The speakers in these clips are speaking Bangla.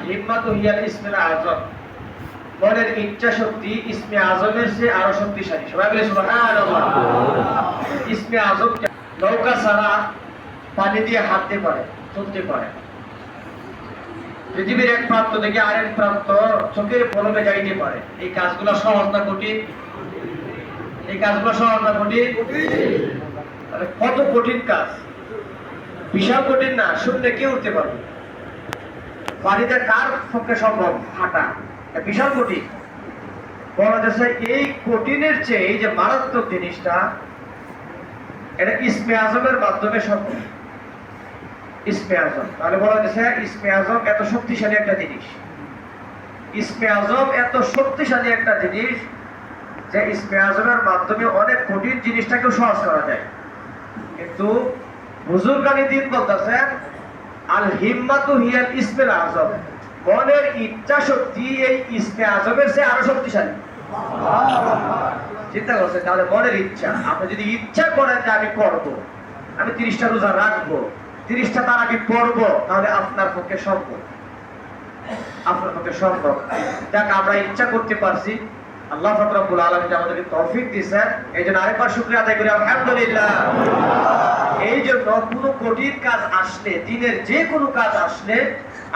হিম্মাতু হিয়াল ইসমুল আযম, মনের ইচ্ছা শক্তি ইসমে আযমের চেয়ে আরো শক্তিশালী। সবাই বলে সুবহানাল্লাহ। ইসমে আযম নৌকা ছাড়া পানি দিয়ে হাঁটতে পারে, চলতে পারে, পৃথিবীর এক প্রান্ত থেকে আরেক প্রান্ত চোখের পলকে যাইতে পারে। এই কাজগুলো সহজ না কঠিন? এই কাজগুলো সহজ না কঠিন? কত কঠিন কাজ, বিশাল কঠিন না? শুনলে কে উঠতে পারবে? পানিতে কার পক্ষে সম্ভব হাঁটা? বিশাল কঠিন। বলা যাচ্ছে এই কঠিনের চেয়ে এই যে মারাত্মক জিনিসটা, এটা ইসমে আযমের মাধ্যমে সম্ভব। ইসমে আযম, তাহলে বলা যাচ্ছে ইসমে আযম এত শক্তিশালী একটা জিনিস। ইসমে আযম এত শক্তিশালী একটা জিনিস যে ইসমে আযমের মাধ্যমে অনেক কঠিন জিনিসটাকেও সহজ করা যায়। কিন্তু বুজুর্গানি দিন বলতেছেন আল হিম্মাতু হিয়াল ইসমুল আযম, মনের ইচ্ছা শক্তি এই ইসমে আযমের চেয়ে আরো শক্তিশালী। চিন্তা করছেন? তাহলে মনের ইচ্ছা, আপনি যদি ইচ্ছা করেন যে আমি করবো, আমি 30টা রোজা রাখবো, 30টা তারাবি পড়বো, তাহলে আপনার পক্ষে সম্ভব, আপনার পক্ষে সম্ভব। যাক, আমরা ইচ্ছা করতে পারছি, আল্লাহ পাক রব্বুল আলামিন আমাদেরকে তৌফিক দিয়েছেন, এই জন্য আরেকবার শুকরিয়া আদায় করি আলহামদুলিল্লাহ। এই জন্য কোনো কঠিন কাজ আসলে, দিনের যে কোনো কাজ আসলে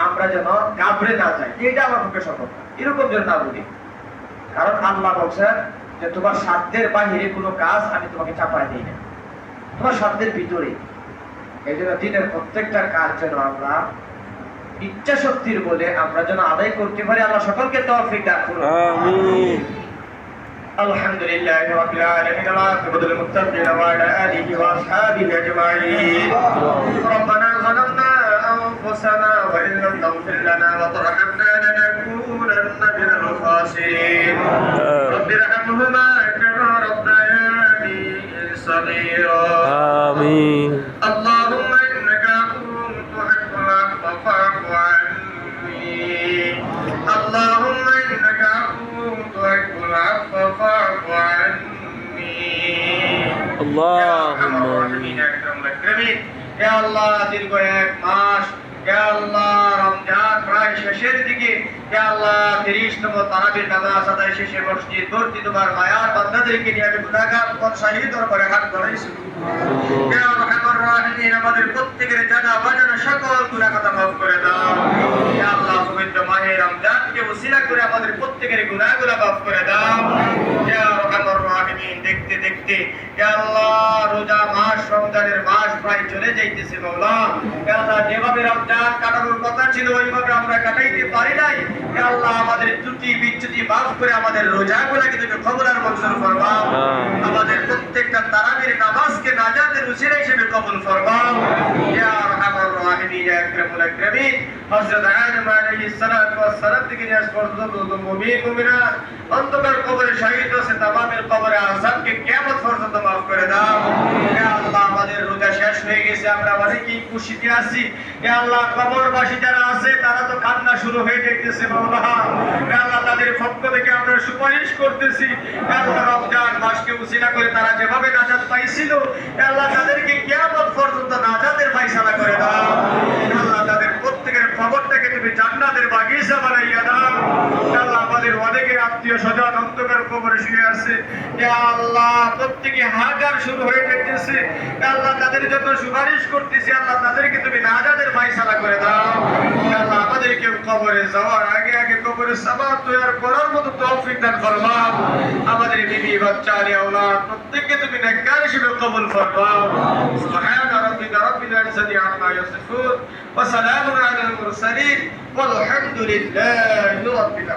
আমরা যেন ঘাবড়ে না যাই, এটা আমার পক্ষে সম্ভব না, এরকম যেন না বলি। কারণ আল্লাহ বলছেন যে তোমার সাধ্যের বাহিরে কোনো কাজ আমি তোমাকে চাপাই দিই না, তোমার সাধ্যের ভিতরে। এই জন্য দিনের প্রত্যেকটা কাজ যেন আমরা ইচ্ছা শক্তির বলে আমরা যেন আদায় করতে পারি। আল্লাহ সকলকে তৌফিক দান করুন, আমিন। আলহামদুলিল্লাহি রাব্বিল আলামিন, ওয়াল মুত্তাকিন ওয়া আলা আলিহি ওয়া আসহাবিহি আজমাইন। রব্বানা যালামনা আনফুসানা ওয়া ইন লাম তাগফির লানা ওয়া তারহামনা লানাকুনান্না মিনাল খাসিরিন। রব্বিরহামহুমা কামা রাব্বায়ানি সগীরা। আমিন। আল্লাহুম্মা ইন্নাকা আফুউন তুহিব্বুল আফwa ফা'ফু আন্নি। আল্লাহুম্মা ইন্নাকা আফুউন তুহিব্বুল আফwa ফা'ফু আন্নি। আল্লাহুম্মা আমিন। হে আল্লাহ, দীর্ঘ এক মাস, হে আল্লাহ রমজান প্রায় শেষের দিকে, হে আল্লাহ 30তম তারাবির নামাজ আদায় শেষে মসজিদ ভর্তি তোমার মায়ার বান্দাদেরকে নিয়ে আমি গুনাহগার পথশাহী দরবারে হাত ধরেছি। হে আরহামার রাহিমিন, আমাদের প্রত্যেকের জানা অজানা সকল গুনাহ কথা মাফ করে দাও। হে আল্লাহ, পবিত্র মাহে রমজানকে ওসিলা করে আমাদের প্রত্যেকের গুনাহগুলো মাফ করে দাও। হে আরহামার রাহিমিন, দেখতে দেখতে হে আল্লাহ রোজা মাস, রমজানের মাস প্রায় চলে যাইতেছে মাওলা। হে আল্লাহ, যেভাবে রমজান কাটানোর কথা ছিল ওইভাবে আমরা কাটাইতে পারি নাই। হে আল্লাহ, আমাদের ত্রুটি বিচ্যুতি মাফ করে আমাদের রোজাগুলোকে তুমি কবুল আর মঞ্জুর ফরমাও। আমাদের প্রত্যেকটা তারাবির নামাজকে নাজাতের উসিলা হিসেবে কবুল ফরমাও। ইয়া আরহামার রাহিমিন, ইয়া আকরামুল আকরামিন। হযরত আদম আলাইহিস সালাতু ওয়াস সালাম থেকে নিয়ে পর্যন্ত মুমিন মুমিনাত অন্তকার কবরে শহীদ হয়েছে, তামামের কবরে আযাবকে কিয়ামত পর্যন্ত মাফ করে দাও। হে আল্লাহ, আমাদের রোজা শেষ হয়ে গেছে, আমরা অনেকেই খুশিতে আছি। হে আল্লাহ, কবরবাসী যারা আছে তারা তো কান্না শুরু হয়ে যেতেছে মাওলা। হে আল্লাহ, তাদের পক্ষ থেকে আমরা সুপারিশ করতেছি, হে আল্লাহ রমজান মাসকে উসিলা করে তারা যেভাবে নাজাত পাইছিল, হে আল্লাহ তাদেরকে কিয়ামত পর্যন্ত নাজাতের ফায়সালা করে দাও। হে আল্লাহ, তাদের প্রত্যেকের খবরটাকে তুমি জান্নাতের বাগিচা বানাইয়া দাও। হে আল্লাহ, আমাদের অনেকের আত্মীয় স্বজন অন্ধকার কবরে শুয়ে আছে, হে আল্লাহ প্রত্যেকে হাহাকার শুরু হয়ে যেতেছে। হে আল্লাহ, তাদের জন্য সুপারিশ করতেছি, আল্লাহ তাদেরকে তুমি নাজাতের ফায়সালা করে দাও। হে আল্লাহ, আমাদেরকে কবরে যাওয়ার আগে আগে কবরে সাবাত তৈরি করার মতো তৌফিক দান ফরমাও। আমাদের বিবি বাচ্চা আলী আওলাদ প্রত্যেককে তুমি নেককার হিসেবে কবুল ফরমাও। সুবহানা রাব্বিকা রাব্বিল ইজ্জাতি আম্মা ইয়াসিফুন ওয়া সালামুন আলাল মুরসালিন ওয়ালহামদুলিল্লাহি রাব্বিল